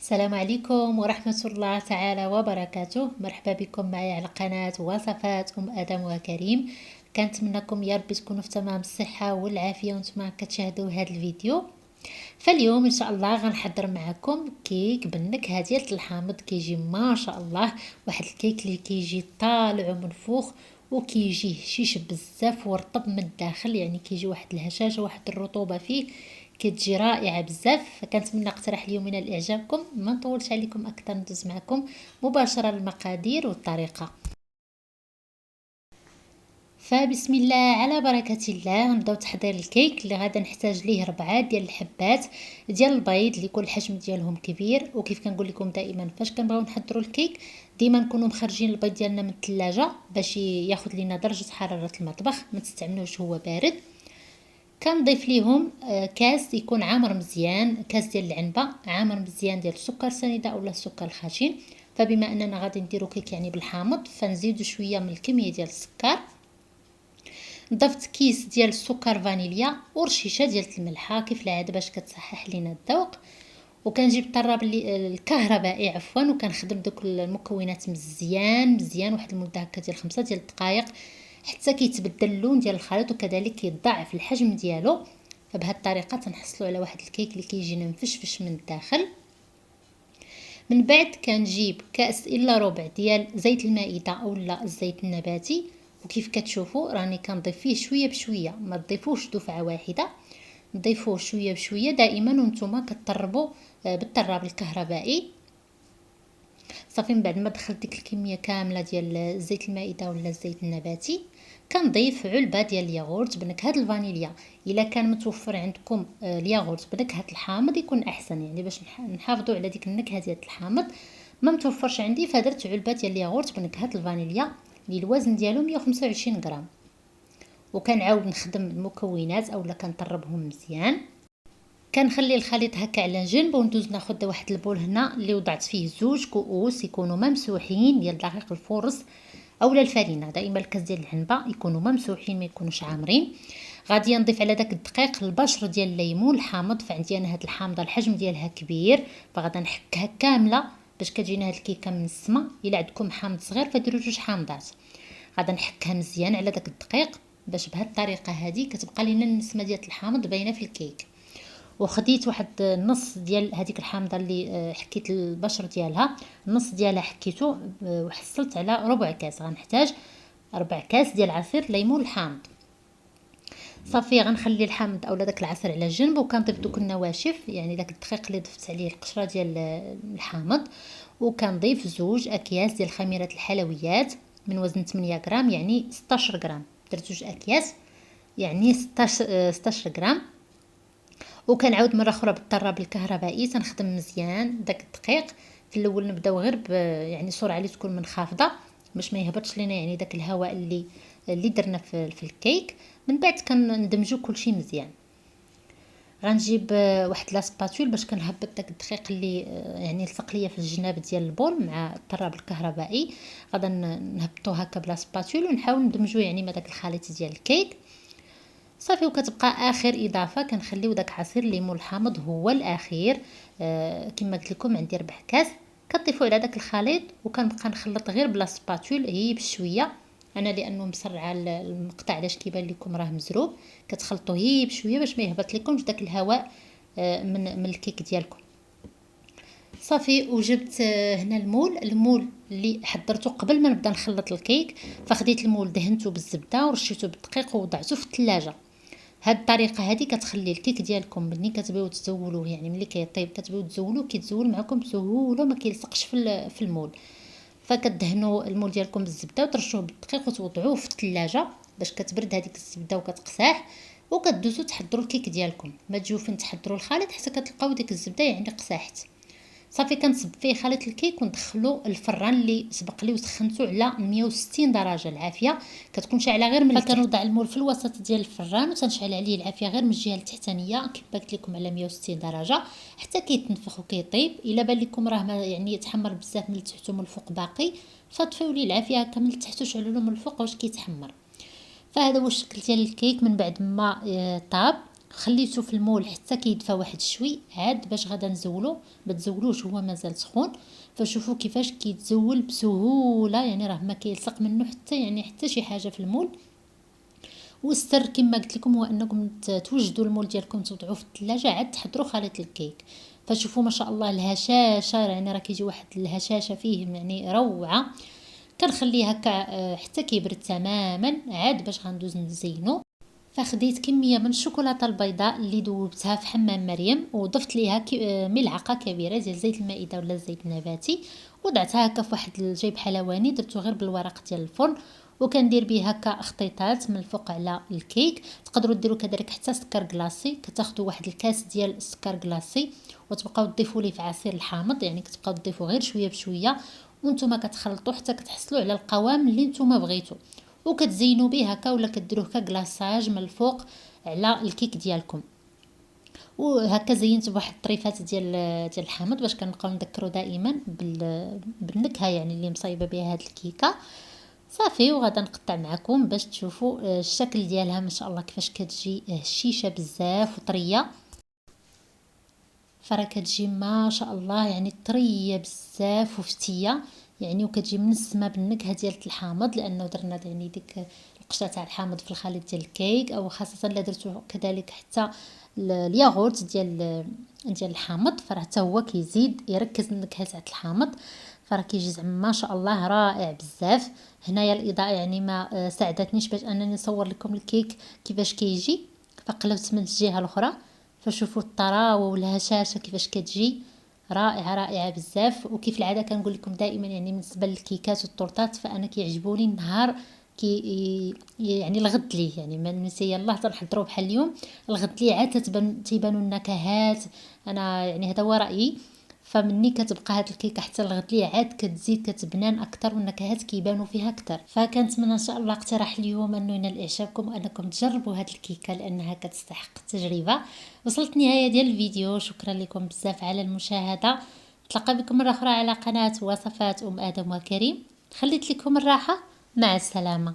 السلام عليكم ورحمة الله تعالى وبركاته. مرحبا بكم معي على قناة وصفات آدم وكريم. كنتمنىكم يا ربي تكونوا في تمام الصحة والعافية وانتم كتشاهدوا هذا الفيديو. فاليوم ان شاء الله غنحضر معكم كيك بالنكهة ديال الحامض. كيجي ما شاء الله واحد الكيك اللي كيجي طالع ومنفوخ وكيجي هشيش بزاف ورطب من الداخل، يعني كيجي واحد الهشاشة واحد الرطوبة فيه كتجي رائعه بزاف. فكنتمنى اقتراح اليوم ينال اعجابكم. ما نطولش عليكم اكثر، ندوز معكم مباشره المقادير والطريقه. فبسم الله على بركه الله نبداو تحضير الكيك. اللي غادا نحتاج ليه 4 ديال الحبات ديال البيض اللي يكون الحجم ديالهم كبير. وكيف كنقول لكم دائما فاش كنبغيو نحضروا الكيك ديما نكونوا مخرجين البيض ديالنا من الثلاجه باش ياخذ لنا درجه حراره المطبخ، ما تستعملوش هو بارد. كنضيف ليهم كاس يكون عامر مزيان، كاس ديال العنبه عامر مزيان ديال السكر سنيده اولا السكر الخشن. فبما اننا غادي نديرو كيك يعني بالحامض فنزيدو شويه من الكميه ديال السكر. ضفت كيس ديال السكر فانيليا ورشيشه ديال الملحه كيف العاده باش كتصحح لينا الذوق. وكنجيب الطراب الكهربائي عفوا، وكنخدم دوك المكونات مزيان مزيان واحد المده هكا ديال 5 ديال الدقائق حتى كيتبدل اللون ديال الخليط وكذلك كيتضاعف الحجم ديالو. فبهذه الطريقه تنحصلوا على واحد الكيك اللي كيجينا مفشفش من الداخل. من بعد كنجيب كاس الا ربع ديال زيت المائده اولا الزيت النباتي، وكيف كتشوفوا راني كنضيف فيه شويه بشويه، ما تضيفوش دفعه واحده، نضيفوه شويه بشويه دائما وانتم كتطربوا بالطراب الكهربائي. صافي من بعد ما دخلت ديك الكميه كامله ديال زيت المائده ولا الزيت النباتي كنضيف علبه ديال الياغورت بنكهه الفانيليا. الا كان متوفر عندكم الياغورت بنكهه الحامض يكون احسن، يعني باش نحافظوا على ديك النكهه ديال الحامض. ما متوفرش عندي فدرت علبه ديال الياغورت بنكهه الفانيليا اللي الوزن ديالو 125 غرام. وكنعاود نخدم المكونات اولا كنطربهم مزيان. كنخلي الخليط هكا على جنب وندوز ناخذ واحد البول هنا اللي وضعت فيه 2 كؤوس يكونوا ممسوحين ديال دقيق الفورص اولا الفرينه. دائما الكاس ديال العنبه يكونوا ممسوحين ما يكونوش عامرين. غادي نضيف على داك الدقيق البشر ديال الليمون الحامض. فعندي انا هاد الحامضه الحجم ديالها كبير فغادا نحكها كامله باش كتجينا هاد الكيكه من السما. الا عندكم حامض صغير فديروا 2 حامضات. غادا نحكها مزيان على داك الدقيق باش بهاد الطريقه هذه كتبقى لينا النسمه ديال الحامض باينه في الكيك. وخديت واحد النص ديال هذيك الحامضه اللي حكيت البشر ديالها، النص ديالها حكيته وحصلت على ربع كاس. غنحتاج 4 كاس ديال عصير ليمون الحامض. صافي غنخلي الحامض اولا داك العصير على جنب وكنضيف دوك النواشف، يعني داك الدقيق اللي ضفت عليه القشره ديال الحامض. وكنضيف 2 اكياس ديال خميره الحلويات من وزن 8 غرام يعني 16 غرام. درت 2 اكياس يعني 16 غرام. وكنعاود مره اخرى بالطراب الكهربائي تنخدم مزيان داك الدقيق. في الاول نبداو غير يعني سرعه اللي تكون منخفضه باش ما يهبطش لينا يعني داك الهواء اللي درنا في الكيك. من بعد كندمجو كلشي مزيان. غنجيب واحد لا سباتول باش كنهبط داك الدقيق اللي يعني لصق ليا في الجناب ديال البول مع الطراب الكهربائي. غادا نهبطو هكا بلا سباتول ونحاول ندمجو يعني مع داك الخليط ديال الكيك. صافي وكتبقى اخر اضافه كنخليو داك عصير الليمون الحامض هو الاخير. كما قلت لكم عندي 4 كاس كتضيفوا على داك الخليط وكنبقى نخلط غير بلا سباتول هي بشويه. انا لانه مسرعه المقطع علاش كيبان لكم راه مزروب كتخلطوا هي بشويه باش ما يهبط لكمش داك الهواء من الكيك ديالكم. صافي وجبت هنا المول اللي حضرته قبل ما نبدا نخلط الكيك. فخديت المول دهنته بالزبده ورشيته بالدقيق ووضعته في الثلاجه. هاد الطريقه هذه كتخلي الكيك ديالكم ملي كتبغيو تزولوه يعني ملي كيطيب كتبغيو تزولوه كيتزول معكم بسهوله ما كيلصقش في المول. فكدهنوا المول ديالكم بالزبده وترشوه بالدقيق وتوضعوه في الثلاجه باش كتبرد هذيك الزبده وكتقساح. وكدوزوا تحضروا الكيك ديالكم، ما تجيو فين تحضروا الخليط حتى كتلقاو ديك الزبده يعني قساحت. صافي كنصب فيه خليط الكيك وندخلو الفران اللي سبق لي وسخنته على 160 درجه العافيه كتكون شاعله غير من التحت. كنوضع المول في الوسط ديال الفران وتنشعل عليه العافيه غير من الجهه التحتانيه كما قلت لكم على 160 درجه حتى كيتنفخ وكيطيب. الا بان لكم راه يعني يتحمر بزاف من التحت ومن الفوق باقي فطفيو ليه العافيه هكا من التحت وشعلوا له من الفوق واش كيتحمر. فهذا هو الشكل ديال الكيك من بعد ما طاب. خليته في المول حتى كيدفى واحد شوي عاد باش غادا نزولو. ما تزولوش هو مازال سخون. فشوفوا كيفاش كيتزول بسهوله، يعني راه ما كيلصق منه حتى يعني حتى شي حاجه في المول. والسر كما قلت لكم هو انكم توجدوا المول ديالكم توضعوه في الثلاجه عاد تحضروا خليط الكيك. فشوفوا ما شاء الله الهشاشه، يعني راه كيجي واحد الهشاشه فيه يعني روعه. كنخليه هكا حتى كيبرد تماما عاد باش غندوز نزينو. فخديت كميه من الشوكولاته البيضاء اللي ذوبتها في حمام مريم، وضفت ليها ملعقه كبيره ديال زيت المائده ولا الزيت النباتي، وضعتها هكا في واحد الجيب حلواني، درتو غير بالورق ديال الفرن. وكندير به هكا اخطيطات من الفوق على الكيك. تقدروا ديروا كذلك حتى سكر كلاصي، كتاخذوا واحد الكاس ديال السكر كلاصي وتبقاو تضيفوا ليه في عصير الحامض، يعني كتبقاو تضيفوا غير شويه بشويه وانتم كتخلطوا حتى كتحصلوا على القوام اللي نتوما بغيتو. وكتزينوا به هكا ولا كديروه كغلاصاج من الفوق على الكيك ديالكم. وهكا زينت بواحد الطريفات ديال الحامض باش كنبقاو نذكروا دائما بالنكهه يعني اللي مصايبه بها هاد الكيكه. صافي وغادا نقطع معكم باش تشوفوا الشكل ديالها ما شاء الله كيفاش كتجي هشيشه بزاف وطريه. فراه كتجي ما شاء الله يعني طريه بزاف وفتيه يعني، وكتجي منسمه بالنكهه ديال الحامض لانه درنا يعني ديك القشره تاع الحامض في الخليط ديال الكيك، او خاصه الا درتو كذلك حتى الياغورت ديال الحامض فراه حتى هو كيزيد يركز النكهه تاع الحامض. فراه كيجي زعما ما شاء الله رائع بزاف. هنايا الاضاءه يعني ما ساعدتنيش باش انني نصور لكم الكيك كيفاش كيجي، فقلبت من الجهه الاخرى. فشوفوا الطراوه والهشاشه كيفاش كتجي رائعه رائعه بزاف. وكيف العاده كنقول لكم دائما يعني بالنسبه للكيكات والطورطات فانا كيعجبوني النهار كي يعني الغد ليه، يعني ما نسي يلاه تنحضروا بحال اليوم الغد ليه عاد تيبانوا النكهات. انا يعني هذا هو رايي. فمني كتبقى هاد الكيكه حتى الغد ليه عاد كتزيد كتبنان اكثر والنكهات كيبانوا فيها اكثر. فكنتمنى ان شاء الله اقتراح اليوم انه ينال اعجابكم وانكم تجربوا هاد الكيكه لانها كتستحق التجربه. وصلت النهايه ديال الفيديو، شكرا لكم بزاف على المشاهده. نتلاقى بكم مره اخرى على قناه وصفات ام ادم وكريم. خليت لكم الراحه، مع السلامه.